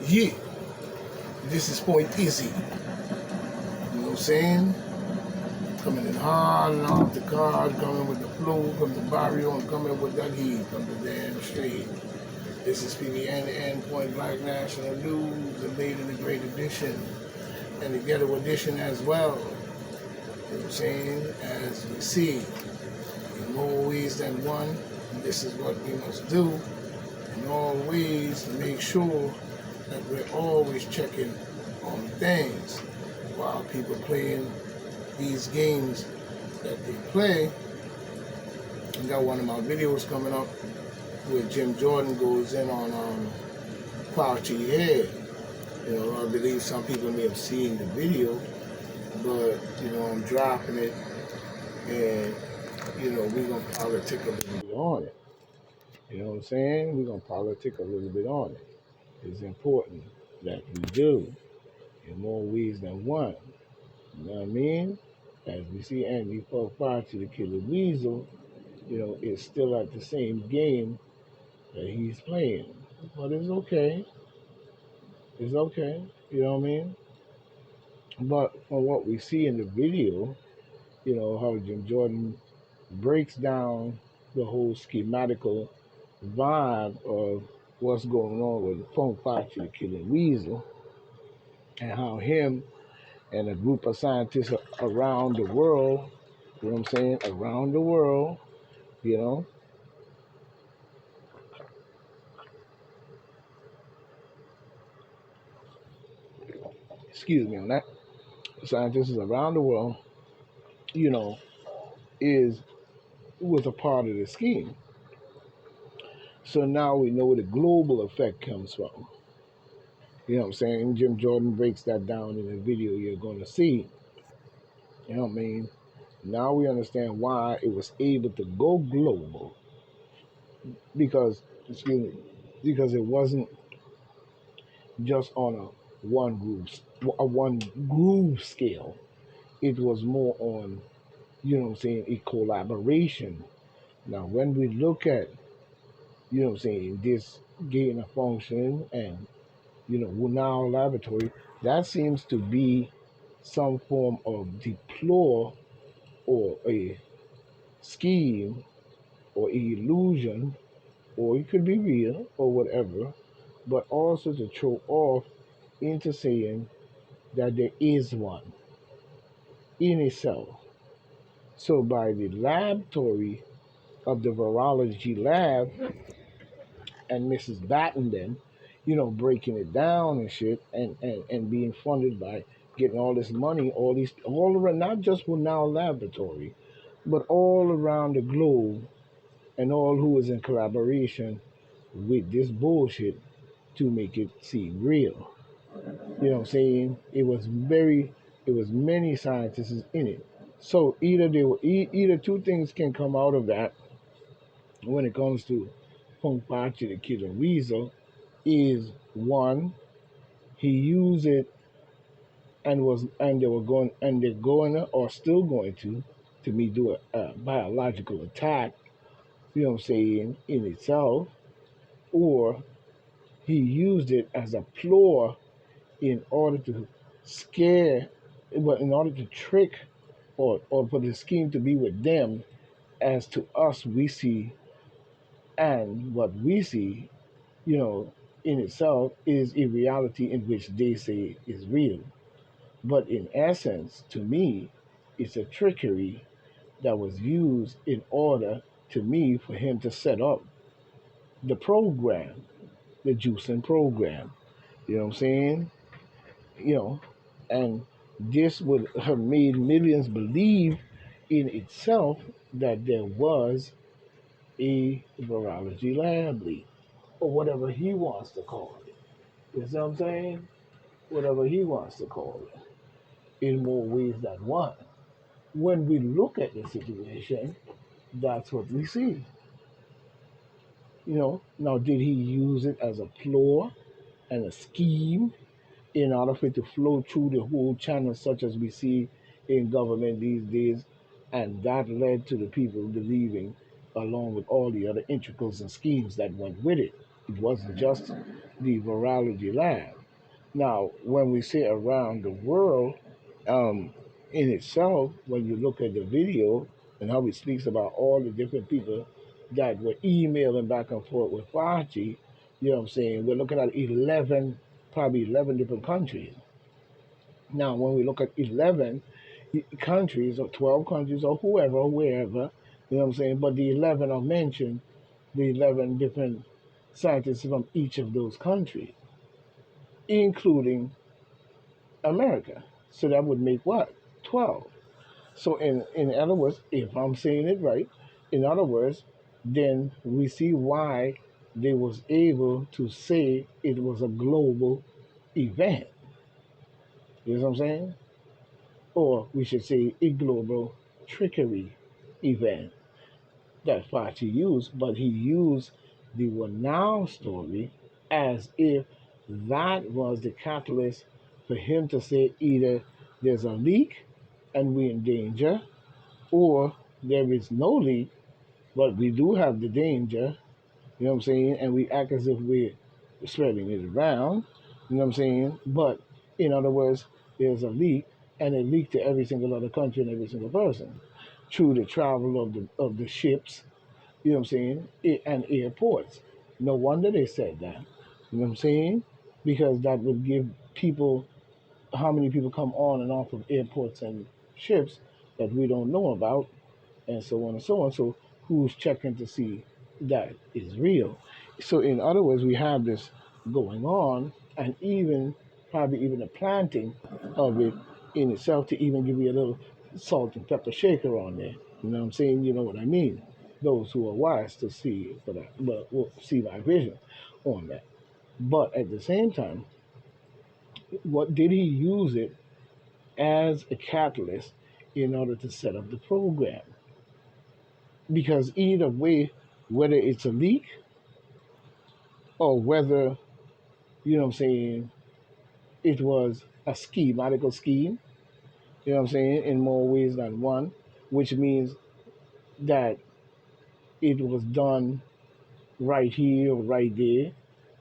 Yeah, this is Point Easy. You know what I'm saying? Coming in hard and off the card, coming with the flow from the barrio and coming with that heat from the damn street. This is PBN Point Black National News, the late and the great edition, and the ghetto edition as well. You know what I'm saying? As we see, in more ways than one, this is what we must do in all ways to make sure that we're always checking on things while people playing these games that they play. I got one of my videos coming up where Jim Jordan goes in on Fauci head. You know, I believe some people may have seen the video, but you know, I'm dropping it, and you know, we're gonna politic a little bit on it. You know what I'm saying? We're gonna politic a little bit on it. It's important that we do in more ways than one. You know what I mean? As we see Andy Fauci, the killer weasel, you know, is still at the same game that he's playing. But it's okay. It's okay. You know what I mean? But from what we see in the video, you know, how Jim Jordan breaks down the whole schematical vibe of what's going on with Funk Fauci, the killing weasel, and how him and a group of scientists around the world, you know what I'm saying, around the world, you know, excuse me on that, scientists around the world, you know, is was a part of the scheme. So now we know where the global effect comes from. You know what I'm saying? Jim Jordan breaks that down in the video you're going to see. You know what I mean? Now we understand why it was able to go global because, excuse me, because it wasn't just on a one groove scale. It was more on, you know what I'm saying, a collaboration. Now, when we look at, you know what I'm saying, this gain of function and, you know, now laboratory, that seems to be some form of deploy or a scheme or illusion, or it could be real or whatever, but also to throw off into saying that there is one in itself. So by the laboratory of the virology lab and Mrs. Battenden, you know, breaking it down and shit and being funded by getting all this money, all around, not just with now laboratory, but all around the globe and all who is in collaboration with this bullshit to make it seem real. You know what I'm saying? It was many scientists in it. So either either two things can come out of that when it comes to Punk Pachi, the killer weasel, is one, he used it and they were going and they're going or still going to me do a biological attack, you know what I'm saying, in itself, or he used it as a ploy in order to scare, but in order to trick or for the scheme to be with them as to us we see, and what we see, you know, in itself is a reality in which they say is real. But in essence, to me, it's a trickery that was used in order, to me, for him to set up the program, the juicing program. You know what I'm saying? You know, and this would have made millions believe in itself that there was a virology lab leak, or whatever he wants to call it. You see what I'm saying? Whatever he wants to call it, in more ways than one. When we look at the situation, that's what we see. You know, now did he use it as a ploy and a scheme in order for it to flow through the whole channel, such as we see in government these days? And that led to the people believing, along with all the other intricals and schemes that went with it. It wasn't just the virology lab. Now, when we say around the world, um, in itself, when you look at the video and how it speaks about all the different people that were emailing back and forth with Fauci, you know what I'm saying? We're looking at 11, probably 11 different countries. Now, when we look at 11 countries or 12 countries or whoever, wherever, you know what I'm saying? But the 11 are mentioned, the 11 different scientists from each of those countries, including America. So that would make what? 12. So in other words, if I'm saying it right, in other words, then we see why they was able to say it was a global event. You know what I'm saying? Or we should say a global trickery event that Fauci used, but he used the Now story as if that was the catalyst for him to say either there's a leak and we're in danger, or there is no leak, but we do have the danger, you know what I'm saying, and we act as if we're spreading it around, you know what I'm saying? But in other words, there's a leak and it leaked to every single other country and every single person through the travel of the ships, you know what I'm saying, and airports. No wonder they said that, you know what I'm saying? Because that would give people how many people come on and off of airports and ships that we don't know about, and so on and so on. So who's checking to see that is real? So in other words, we have this going on, and even probably even the planting of it in itself to even give you a little salt and pepper shaker on there. You know what I'm saying? You know what I mean? Those who are wise to see for that, but will see my vision on that. But at the same time, what did he use it as a catalyst in order to set up the program? Because either way, whether it's a leak or whether, you know what I'm saying, it was a schematical scheme, you know what I'm saying, in more ways than one, which means that it was done right here or right there, you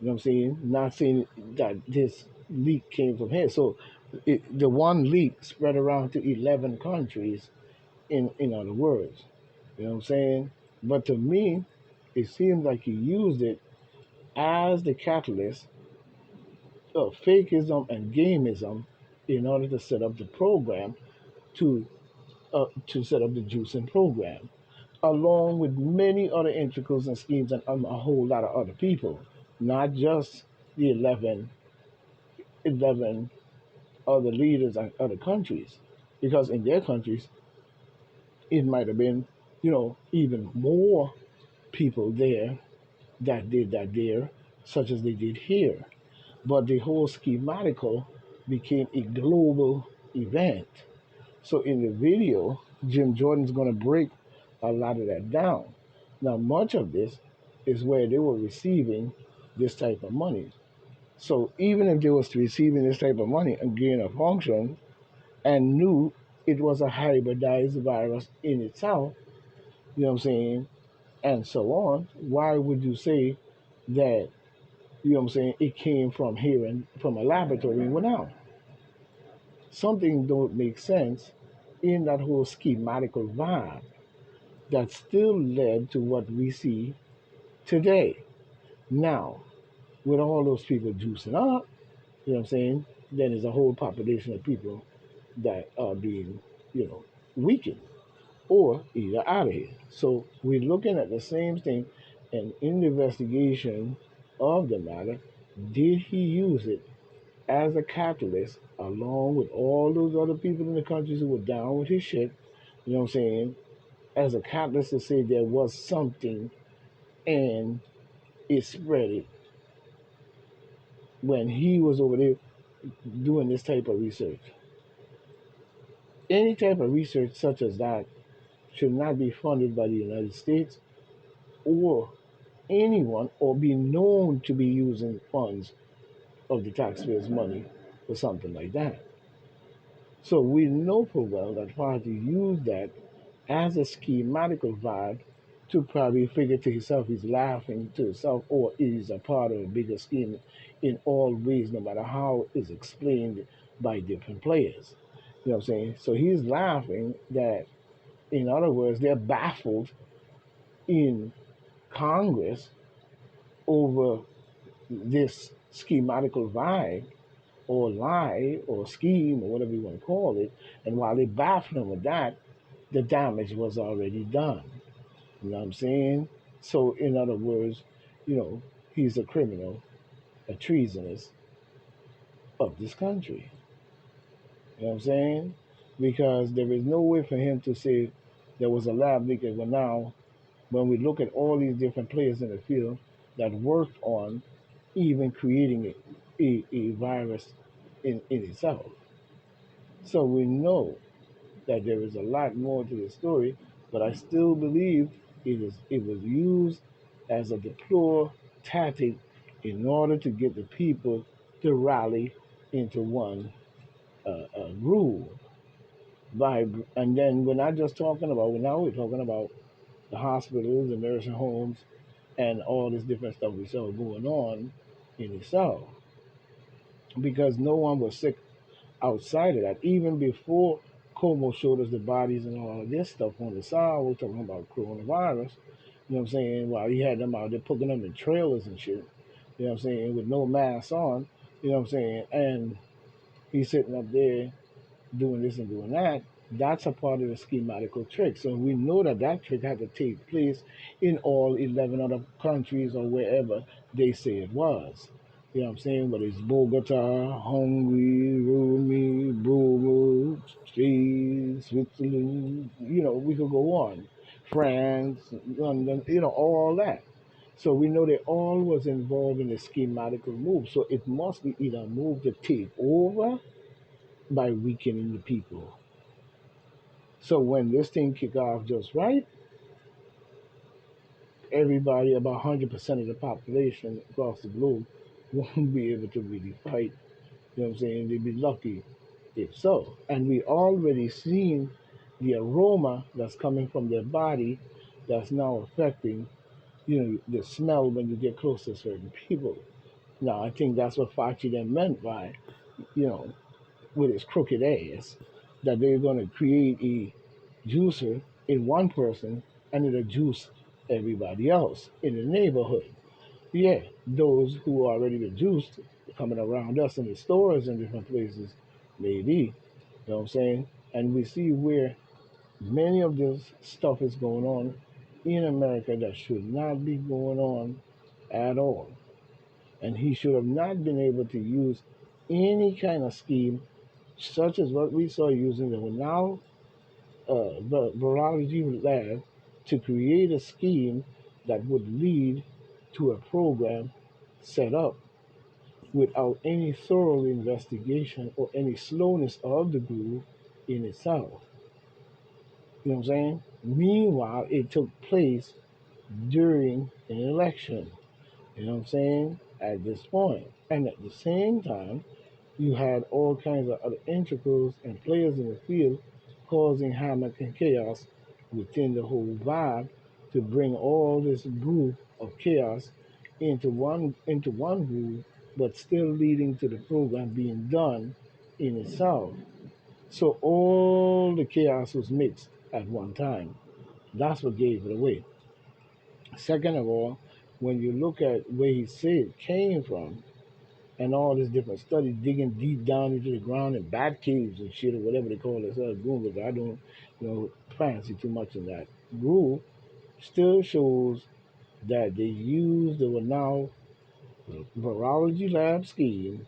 know what I'm saying, not saying that this leak came from here. So the one leak spread around to 11 countries, in other words, you know what I'm saying? But to me, it seems like he used it as the catalyst of fakeism and gameism in order to set up the program to set up the juicing program, along with many other intricacies and schemes and a whole lot of other people, not just the 11 other leaders and other countries, because in their countries it might have been, even more people there that did that there, such as they did here. But the whole schematical became a global event. So in the video, Jim Jordan's going to break a lot of that down. Now, much of this is where they were receiving this type of money. So even if they was receiving this type of money and gain a function and knew it was a hybridized virus in itself, you know what I'm saying, and so on, why would you say that, you know what I'm saying, it came from here and from a laboratory? Well, now, something don't make sense in that whole schematical vibe that still led to what we see today. Now, with all those people juicing up, you know what I'm saying, then there's a whole population of people that are being, weakened or either out of here. So we're looking at the same thing, and in the investigation of the matter, did he use it as a catalyst along with all those other people in the countries who were down with his shit, you know what I'm saying, as a catalyst to say there was something and it spread it when he was over there doing this type of research. Any type of research such as that should not be funded by the United States or anyone or be known to be using funds of the taxpayers' money for something like that. So we know full well that Fauci used that as a schematical vibe to probably figure to himself he's laughing to himself or he's a part of a bigger scheme in all ways, no matter how it's explained by different players. You know what I'm saying? So he's laughing that, in other words, they're baffled in Congress over this schematical vibe or lie or scheme or whatever you want to call it. And while they baffled him with that, the damage was already done. You know what I'm saying? So, in other words, you know, he's a criminal, a treasonous of this country. You know what I'm saying? Because there is no way for him to say there was a lab leakage. But now, when we look at all these different players in the field that worked on even creating a virus in itself. So we know that there is a lot more to the story, but I still believe it was used as a deploy tactic in order to get the people to rally into one groove. By and then we're not just talking about now we're talking about the hospitals, the nursing homes, and all this different stuff we saw going on in itself, because no one was sick outside of that. Even before Como showed us the bodies and all of this stuff on the side, we're talking about coronavirus. You know what I'm saying? While he had them out there putting them in trailers and shit. You know what I'm saying? With no masks on. You know what I'm saying? And he's sitting up there doing this and doing that. That's a part of the schematical trick. So we know that that trick had to take place in all 11 other countries or wherever they say it was. You know what I'm saying? Whether it's Bogota, Hungary, Rumi, Bruges, Switzerland, you know, we could go on. France, London, you know, all that. So we know they all was involved in a schematical move. So it must be either a move to take over by weakening the people. So when this thing kick off just right, everybody, about 100% of the population across the globe, won't be able to really fight. You know what I'm saying? They'd be lucky if so. And we already seen the aroma that's coming from their body that's now affecting, you know, the smell when you get close to certain people. Now, I think that's what Fauci then meant by, you know, with his crooked ass, that they're going to create a juicer in one person and it'll juice everybody else in the neighborhood. Yeah, those who are already been juiced coming around us in the stores and different places, maybe. You know what I'm saying? And we see where many of this stuff is going on in America that should not be going on at all. And he should have not been able to use any kind of scheme such as what we saw using the now the virology lab to create a scheme that would lead to a program set up without any thorough investigation or any slowness of the group in itself. You know what I'm saying? Meanwhile, it took place during an election. You know what I'm saying? At this point. And at the same time, you had all kinds of other intricals and players in the field causing havoc and chaos within the whole vibe to bring all this group of chaos into one group, but still leading to the program being done in itself. So all the chaos was mixed at one time. That's what gave it away. Second of all, when you look at where he said it came from, and all this different studies digging deep down into the ground in bat caves and shit or whatever they call this other groove, but I don't, fancy too much in that groove, still shows that they use the now virology lab scheme,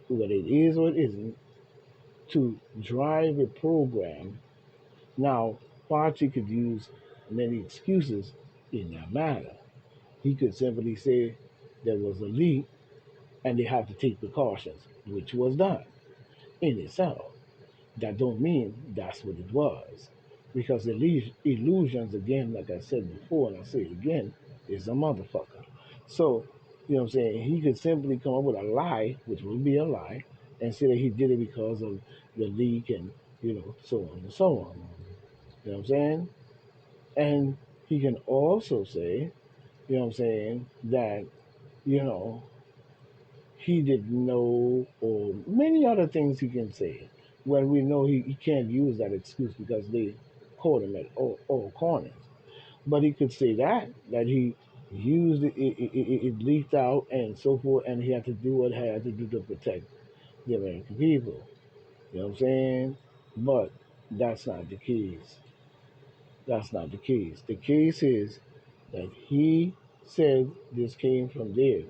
whether it is or it isn't, to drive a program. Now, Fauci could use many excuses in that matter. He could simply say there was a leak and they have to take precautions, which was done in itself. That don't mean that's what it was. Because illusions, again, like I said before, and I say it again, is a motherfucker. So, you know what I'm saying? He could simply come up with a lie, which would be a lie, and say that he did it because of the leak and, so on and so on. You know what I'm saying? And he can also say, that, you know, he didn't know, or many other things he can say. When we know he can't use that excuse because they caught him at all corners. But he could say that he used it leaked out and so forth, and he had to do what he had to do to protect the American people. You know what I'm saying? But that's not the case. That's not the case. The case is that he said this came from there.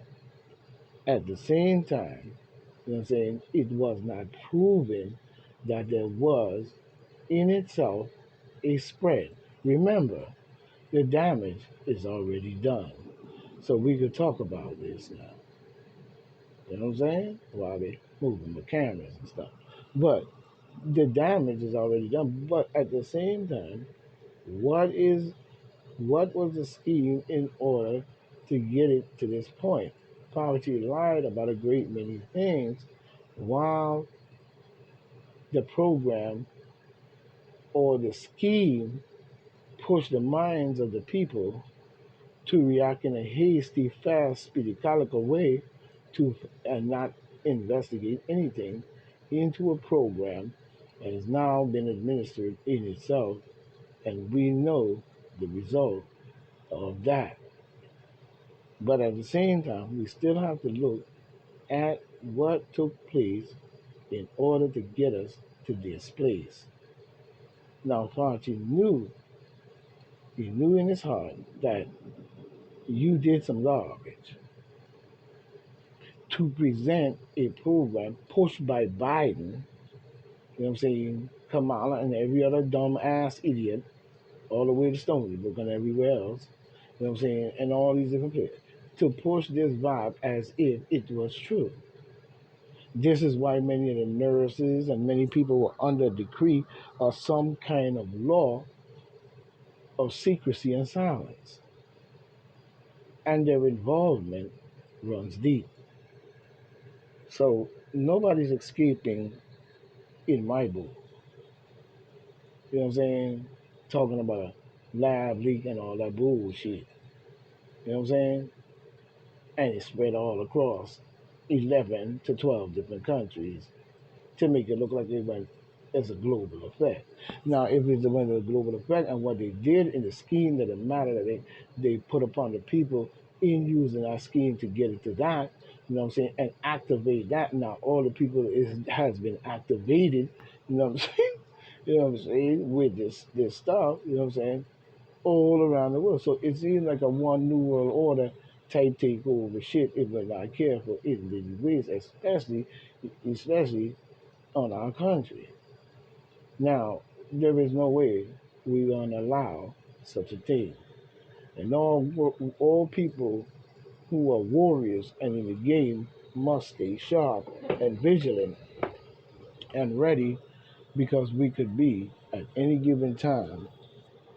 At the same time, you know what I'm saying, it was not proven that there was in itself a spread. Remember, the damage is already done. So we could talk about this now. You know what I'm saying? While they moving the cameras and stuff. But the damage is already done. But at the same time, what is what was the scheme in order to get it to this point? Poverty lied about a great many things while the program or the scheme pushed the minds of the people to react in a hasty, fast, speedy, calico way to and not investigate anything into a program that has now been administered in itself, and we know the result of that. But at the same time, we still have to look at what took place in order to get us to this place. Now, Fauci knew, he knew in his heart that you did some garbage to present a program pushed by Biden, you know what I'm saying, Kamala, and every other dumb ass idiot, all the way to Stony Brook and everywhere else, you know what I'm saying, and all these different places, to push this vibe as if it was true. This is why many of the nurses and many people were under decree or some kind of law of secrecy and silence. And their involvement runs deep. So nobody's escaping in my book. You know what I'm saying? Talking about a lab leak and all that bullshit. You know what I'm saying? And it spread all across 11 to 12 different countries to make it look like it went as a global effect. Now, if it's a global effect and what they did in the scheme that the matter that they put upon the people in using our scheme to get it to that, you know what I'm saying, and activate that. Now, all the people has been activated, you know what I'm saying, you know what I'm saying, with this stuff, you know what I'm saying, all around the world. So it seems like a one new world order type takeover shit if we're not careful in many ways, especially on our country. Now, there is no way we're going to allow such a thing. And all people who are warriors and in the game must stay sharp and vigilant and ready because we could be at any given time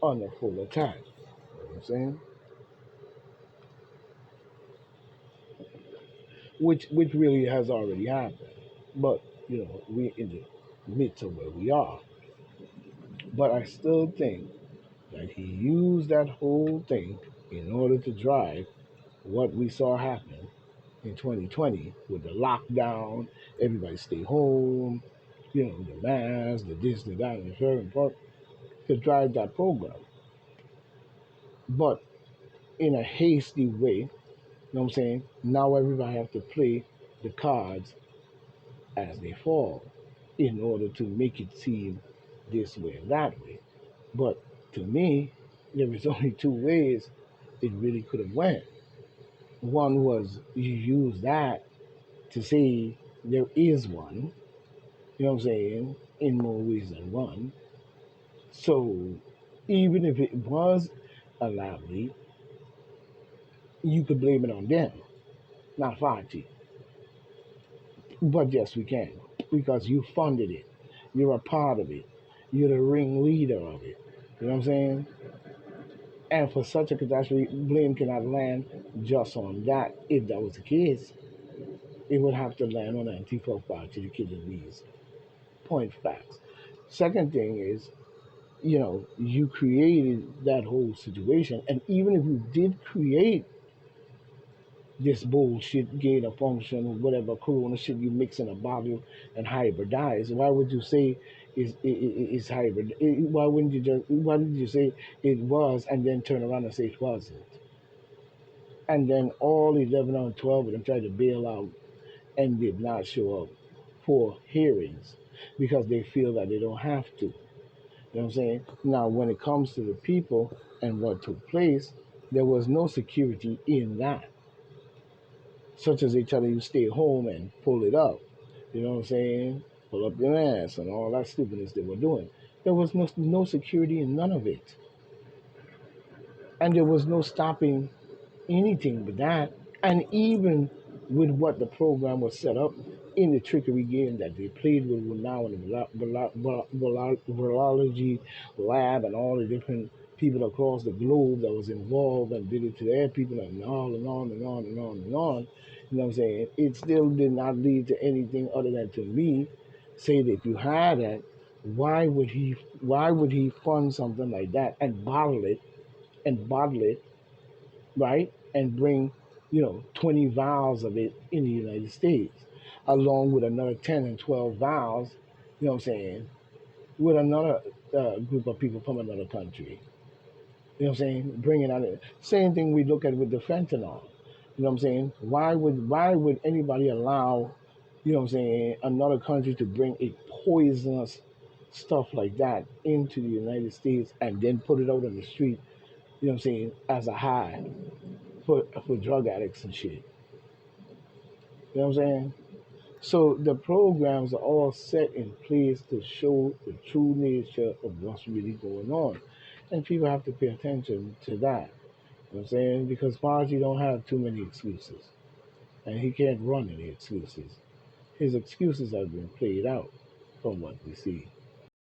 under full attack. You know what I'm saying? Which really has already happened. But, we're in the midst of where we are. But I still think that he used that whole thing in order to drive what we saw happen in 2020 with the lockdown, everybody stay home, the mask, the this, the that, and the third, and fourth, to drive that program. But in a hasty way, you know what I'm saying? Now everybody have to play the cards as they fall in order to make it seem this way and that way. But to me, there is only two ways it really could have went. One was you use that to say there is one, you know what I'm saying, in more ways than one. So even if it was a loudly, you could blame it on them, not Fauci. But yes, we can, because you funded it. You're a part of it. You're the ringleader of it. You know what I'm saying? And for such a catastrophe, blame cannot land just on that. If that was the case, it would have to land on Antifa Fauci to kill these. Point facts. Second thing is, you created that whole situation. And even if you did create this bullshit gain of function or whatever corona shit you mix in a bottle and hybridize. Why would you say is hybrid? Why wouldn't you just? Why did you say it was and then turn around and say it wasn't? And then all 11 or 12 of them tried to bail out and did not show up for hearings because they feel that they don't have to. You know what I'm saying? Now, when it comes to the people and what took place, there was no security in that, such as they tell you stay home and pull it up. You know what I'm saying? Pull up your ass and all that stupidness they were doing. There was no security in none of it. And there was no stopping anything but that. And even with what the program was set up in the trickery game that they played with now in the virology lab and all the different people across the globe that was involved and did it to their people and on and on and on and on and on. You know what I'm saying? It still did not lead to anything other than to me say that if you had that, why would he fund something like that and bottle it, right? And bring, 20 vials of it in the United States, along with another 10 and 12 vials, you know what I'm saying, with another group of people from another country. You know what I'm saying? Bringing out it. Same thing we look at with the fentanyl. You know what I'm saying? Why would anybody allow, what I'm saying, another country to bring a poisonous stuff like that into the United States and then put it out on the street, what I'm saying, as a high for drug addicts and shit. You know what I'm saying? So the programs are all set in place to show the true nature of what's really going on. And people have to pay attention to that. You know what I'm saying? Because Fonzie don't have too many excuses. And he can't run any excuses. His excuses have been played out from what we see.